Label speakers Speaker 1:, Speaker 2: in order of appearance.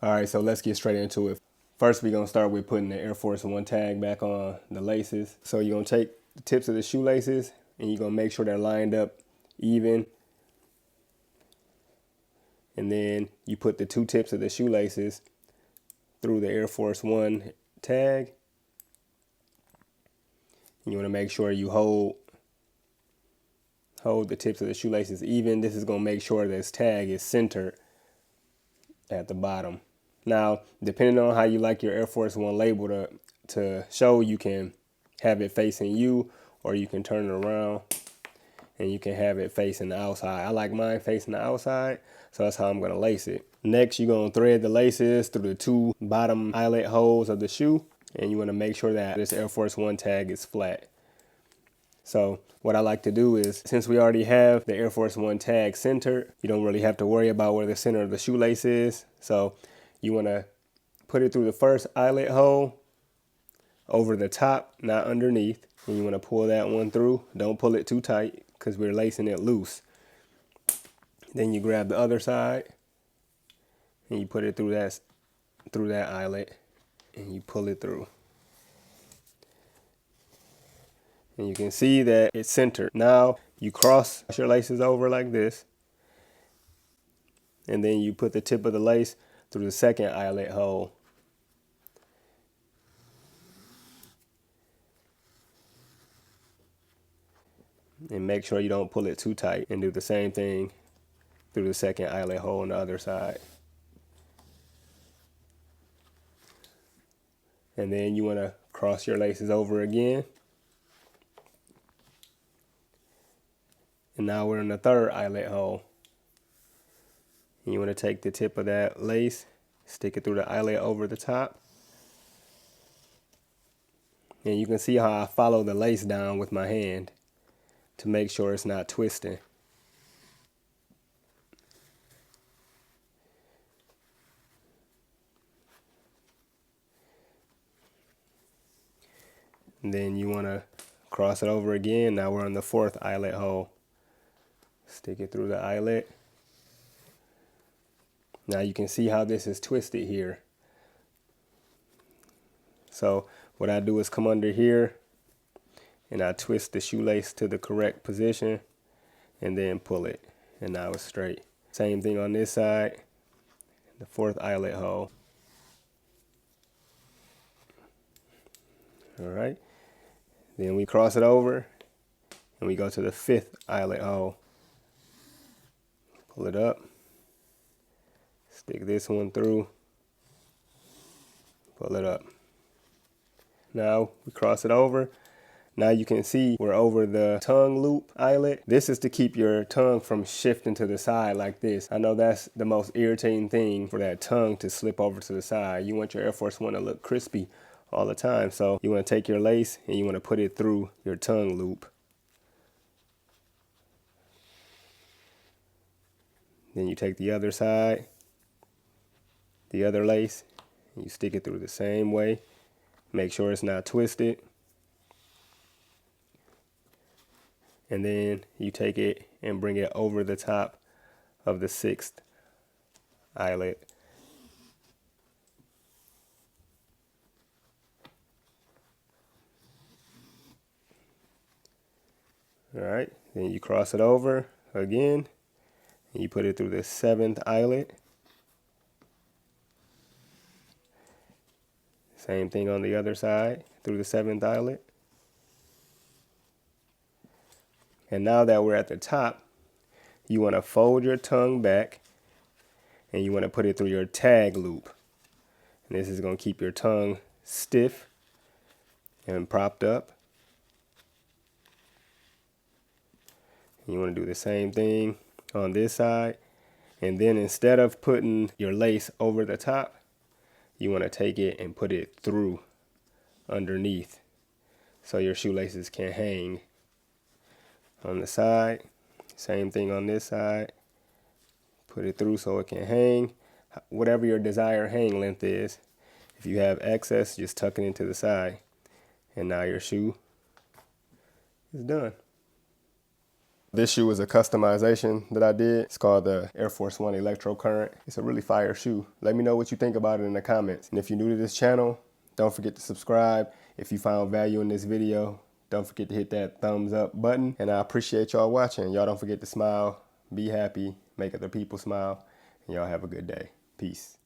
Speaker 1: All right, so let's get straight into it. First, we're gonna start with putting the Air Force One tag back on the laces. So you're gonna take the tips of the shoelaces and you're gonna make sure they're lined up even. And then you put the two tips of the shoelaces through the Air Force One tag. You wanna make sure you hold the tips of the shoelaces even. This is gonna make sure this tag is centered at the bottom. Now, depending on how you like your Air Force One label to show, you can have it facing you or you can turn it around and you can have it facing the outside. I like mine facing the outside, so that's how I'm gonna lace it. Next, you're gonna thread the laces through the two bottom eyelet holes of the shoe, and you wanna make sure that this Air Force One tag is flat. So what I like to do is, since we already have the Air Force One tag centered, you don't really have to worry about where the center of the shoelace is. So you want to put it through the first eyelet hole over the top, not underneath. And you want to pull that one through. Don't pull it too tight because we're lacing it loose. Then you grab the other side and you put it through that eyelet and you pull it through. And you can see that it's centered. Now you cross your laces over like this. And then you put the tip of the lace through the second eyelet hole. And make sure you don't pull it too tight. And do the same thing through the second eyelet hole on the other side. And then you want to cross your laces over again. And now we're in the third eyelet hole. And you want to take the tip of that lace, stick it through the eyelet over the top. And you can see how I follow the lace down with my hand to make sure it's not twisting. And then you want to cross it over again. Now we're on the fourth eyelet hole. Stick it through the eyelet. Now you can see how this is twisted here. So what I do is come under here and I twist the shoelace to the correct position and then pull it. And now it's straight. Same thing on this side, the fourth eyelet hole. All right. Then we cross it over and we go to the fifth eyelet hole. Pull it up. Stick this one through. Pull it up. Now we cross it over. Now you can see we're over the tongue loop eyelet. This is to keep your tongue from shifting to the side like this. I know that's the most irritating thing, for that tongue to slip over to the side. You want your Air Force One to look crispy all the time. So you want to take your lace and you want to put it through your tongue loop. Then you take the other side, the other lace, and you stick it through the same way. Make sure it's not twisted. And then you take it and bring it over the top of the sixth eyelet. All right, then you cross it over again, and you put it through the seventh eyelet. Same thing on the other side, through the seventh eyelet. And now that we're at the top, you want to fold your tongue back and you want to put it through your tag loop. And this is going to keep your tongue stiff and propped up. You want to do the same thing on this side. And then instead of putting your lace over the top, you want to take it and put it through underneath so your shoelaces can hang on the side. Same thing on this side. Put it through so it can hang. Whatever your desired hang length is. If you have excess, just tuck it into the side. And now your shoe is done. This shoe is a customization that I did. It's called the Air Force One Electro Current. It's a really fire shoe. Let me know what you think about it in the comments. And if you're new to this channel, don't forget to subscribe. If you found value in this video, don't forget to hit that thumbs up button. And I appreciate y'all watching. Y'all don't forget to smile, be happy, make other people smile, and y'all have a good day. Peace.